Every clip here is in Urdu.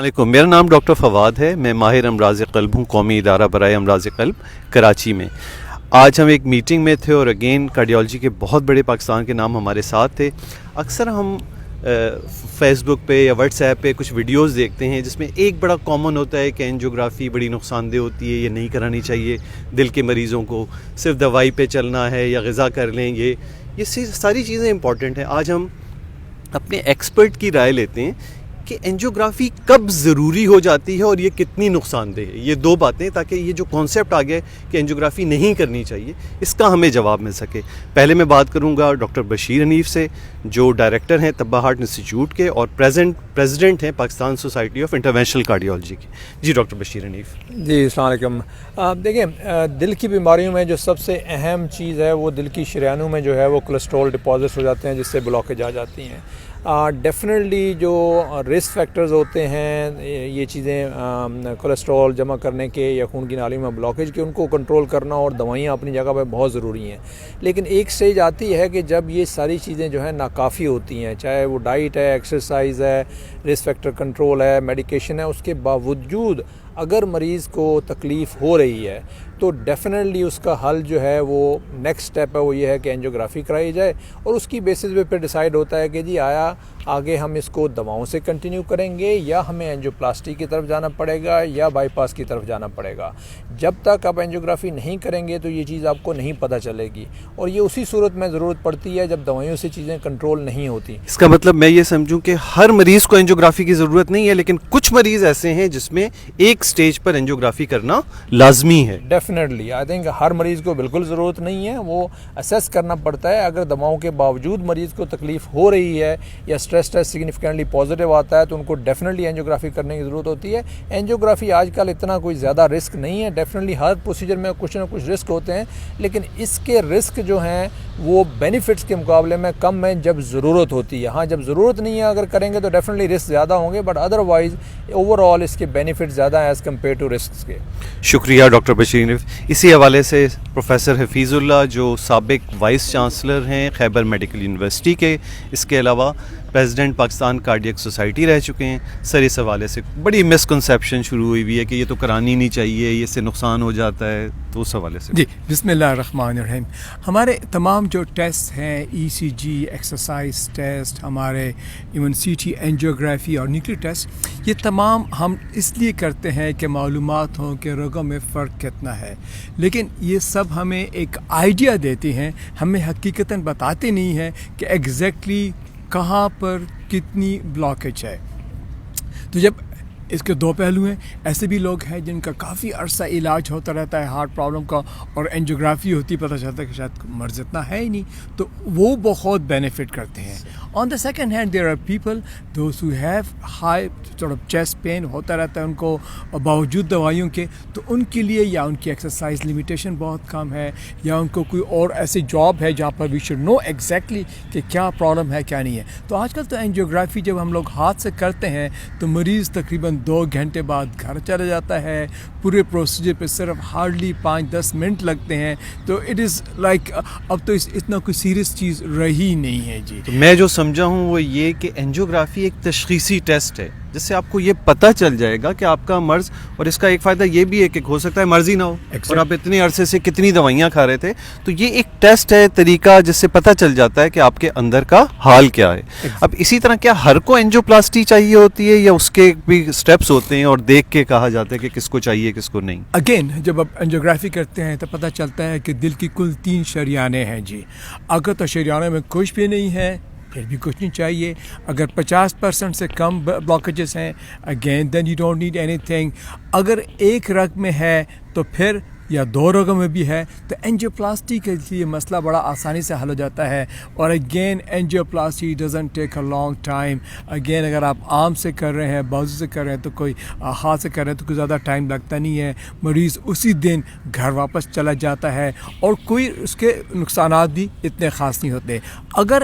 علیکم، میرا نام ڈاکٹر فواد ہے. میں ماہر امراض قلب ہوں، قومی ادارہ برائے امراض قلب کراچی میں. آج ہم ایک میٹنگ میں تھے اور اگین کارڈیالوجی کے بہت بڑے پاکستان کے نام ہمارے ساتھ تھے. اکثر ہم فیس بک پہ یا واٹس ایپ پہ کچھ ویڈیوز دیکھتے ہیں جس میں ایک بڑا کامن ہوتا ہے کہ اینجیوگرافی بڑی نقصان دہ ہوتی ہے، یہ نہیں کرانی چاہیے دل کے مریضوں کو، صرف دوائی پہ چلنا ہے یا غذا کر لیں. یہ ساری چیزیں امپورٹنٹ ہیں. آج ہم اپنے ایکسپرٹ کی رائے لیتے ہیں کہ اینجیوگرافی کب ضروری ہو جاتی ہے اور یہ کتنی نقصان دہ ہے. یہ دو باتیں، تاکہ یہ جو کانسیپٹ آ گیا ہے کہ اینجیوگرافی نہیں کرنی چاہیے، اس کا ہمیں جواب مل سکے. پہلے میں بات کروں گا ڈاکٹر بشیر حنیف سے، جو ڈائریکٹر ہیں طبہ ہارٹ انسٹیٹیوٹ کے اور پریزیڈنٹ ہیں پاکستان سوسائٹی آف انٹرونشنل کارڈیالوجی کی. جی ڈاکٹر بشیر حنیف. جی السلام علیکم. دیکھیں، دل کی بیماریوں میں جو سب سے اہم چیز ہے وہ دل کی شریانوں میں جو ہے وہ کولیسٹرول ڈپازٹس ہو جاتے ہیں، جس سے بلاکیج آ جاتی ہیں. ڈیفینیٹلی جو رسک فیکٹرز ہوتے ہیں، یہ چیزیں کولیسٹرول جمع کرنے کے یا خون کی نالیوں میں بلاکیج کے، ان کو کنٹرول کرنا اور دوائیاں اپنی جگہ پہ بہت ضروری ہیں. لیکن ایک سٹیج آتی ہے کہ جب یہ ساری چیزیں جو ہیں ناکافی ہوتی ہیں، چاہے وہ ڈائٹ ہے، ایکسرسائز ہے، رسک فیکٹر کنٹرول ہے، میڈیکیشن ہے، اس کے باوجود اگر مریض کو تکلیف ہو رہی ہے تو ڈیفینیٹلی اس کا حل جو ہے وہ نیکسٹ سٹیپ ہے، وہ یہ ہے کہ اینجیوگرافی کرائی جائے. اور اس کی بیسس پہ پھر ڈیسائیڈ ہوتا ہے کہ جی آیا آگے ہم اس کو دواؤں سے کنٹینیو کریں گے یا ہمیں اینجیوپلاسٹی کی طرف جانا پڑے گا یا بائی پاس کی طرف جانا پڑے گا. جب تک آپ اینجیوگرافی نہیں کریں گے تو یہ چیز آپ کو نہیں پتہ چلے گی، اور یہ اسی صورت میں ضرورت پڑتی ہے جب دوائیوں سے چیزیں کنٹرول نہیں ہوتی. اس کا مطلب میں یہ سمجھوں کہ ہر مریض کو اینجیوگرافی کی ضرورت نہیں ہے، لیکن کچھ مریض ایسے ہیں جس میں ایک سٹیج پر اینجیوگرافی کرنا لازمی ہے. ڈیفینیٹلی آئی تھنک ہر مریض کو بالکل ضرورت نہیں ہے، وہ اسیس کرنا پڑتا ہے. اگر دواؤں کے باوجود مریض کو تکلیف ہو رہی ہے یا اسٹریس ٹیسٹ سگنیفیکنٹلی پازیٹیو آتا ہے تو ان کو ڈیفینیٹلی اینجیوگرافی کرنے کی ضرورت ہوتی ہے. اینجیوگرافی آج کل اتنا کوئی زیادہ رسک نہیں ہے. ڈیفینیٹلی ہر پروسیجر میں کچھ نہ کچھ رسک ہوتے ہیں، لیکن اس کے رسک جو ہیں وہ بینیفٹس کے مقابلے میں کم ہیں جب ضرورت ہوتی ہے. ہاں، جب ضرورت نہیں ہے اگر کریں گے تو ڈیفینیٹلی رسک زیادہ ہوں گے، بٹ ادروائز اوور آل اس کے بینیفٹ زیادہ ہیں ایز کمپیئر ٹو رسکس کے. شکریہ ڈاکٹر بشیر حنیف. اسی حوالے سے پروفیسر حفیظ اللہ جو سابق وائس چانسلر ہیں خیبر میڈیکل یونیورسٹی کے، اس کے علاوہ پریزیڈنٹ پاکستان کارڈیک سوسائٹی رہ چکے ہیں. سر اس حوالے سے بڑی مسکنسیپشن شروع ہوئی ہے کہ یہ تو کرانی نہیں چاہیے، یہ سے نقصان ہو جاتا ہے، تو اس حوالے سے. جی بسم اللہ الرحمن الرحیم. ہمارے تمام جو ٹیسٹ ہیں، ای سی جی، ایکسرسائز ٹیسٹ، ہمارے ایون سی ٹی، اینجیوگرافی اور نیوکلیئر ٹیسٹ، یہ تمام ہم اس لیے کرتے ہیں کہ معلومات ہوں کہ رگوں میں فرق کتنا ہے. لیکن یہ سب ہمیں ایک آئیڈیا دیتے ہیں، ہمیں حقیقتاً بتاتے نہیں ہیں کہ ایگزیکٹلی کہاں پر کتنی بلاکیج ہے. تو جب اس کے دو پہلو ہیں، ایسے بھی لوگ ہیں جن کا کافی عرصہ علاج ہوتا رہتا ہے ہارٹ پرابلم کا، اور اینجیوگرافی ہوتی، پتہ چلتا ہے کہ شاید مرض اتنا ہے ہی نہیں، تو وہ بہت بینیفٹ کرتے ہیں. On the second hand there are people those who have high chest pain ہوتا رہتا ہے ان کو باوجود دوائیوں کے، تو ان کے لیے یا ان کی ایکسرسائز لمیٹیشن بہت کم ہے، یا ان کو کوئی اور ایسی جاب ہے جہاں پر وی شوڈ نو ایگزیکٹلی کہ کیا پرابلم ہے کیا نہیں ہے. تو آج کل تو اینجیوگرافی جب ہم لوگ ہاتھ سے کرتے ہیں تو مریض تقریباً 2 گھنٹے بعد گھر چلا جاتا ہے. پورے پروسیجر پہ صرف ہارڈلی 5-10 منٹ لگتے ہیں. تو اٹ از لائک اب تو اتنا کوئی سیریس چیز رہی نہیں ہے. جی میں جو سمجھا ہوں وہ یہ کہ اینجیوگرافی ایک تشخیصی ٹیسٹ ہے جس سے آپ کو یہ پتہ چل جائے گا کہ آپ کا مرض، اور اس کا ایک فائدہ یہ بھی ہے کہ ہو سکتا ہے مرض ہی نہ ہو اور آپ اتنے عرصے سے کتنی دوائیاں کھا رہے تھے. تو یہ ایک ٹیسٹ ہے، طریقہ جس سے پتہ چل جاتا ہے کہ آپ کے اندر کا حال کیا ہے. اب اسی طرح کیا ہر کو اینجیوپلاسٹی چاہیے ہوتی ہے یا اس کے بھی سٹیپس ہوتے ہیں اور دیکھ کے کہا جاتا ہے کہ کس کو چاہیے کس کو نہیں؟ اگین جب آپ اینجیوگرافی کرتے ہیں تو پتہ چلتا ہے کہ دل کی کل 3 شریانیں ہیں. جی اگر تو شریانوں میں کچھ بھی نہیں ہے پھر بھی کچھ نہیں چاہیے. اگر 50% سے کم بلاکیجز ہیں، again then you don't need اینی تھنگ. اگر ایک رگ میں ہے تو پھر یا 2 رگوں میں بھی ہے تو اینجیوپلاسٹی کے لیے مسئلہ بڑا آسانی سے حل ہو جاتا ہے. اور again angioplasty doesn't take a long time. Again اگر آپ آرم سے کر رہے ہیں، بازو سے کر رہے ہیں، تو کوئی ہاتھ سے کر رہے ہیں تو کوئی زیادہ ٹائم لگتا نہیں ہے. مریض اسی دن گھر واپس چلا جاتا ہے اور کوئی اس کے نقصانات بھی اتنے خاص نہیں ہوتے. اگر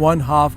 1/2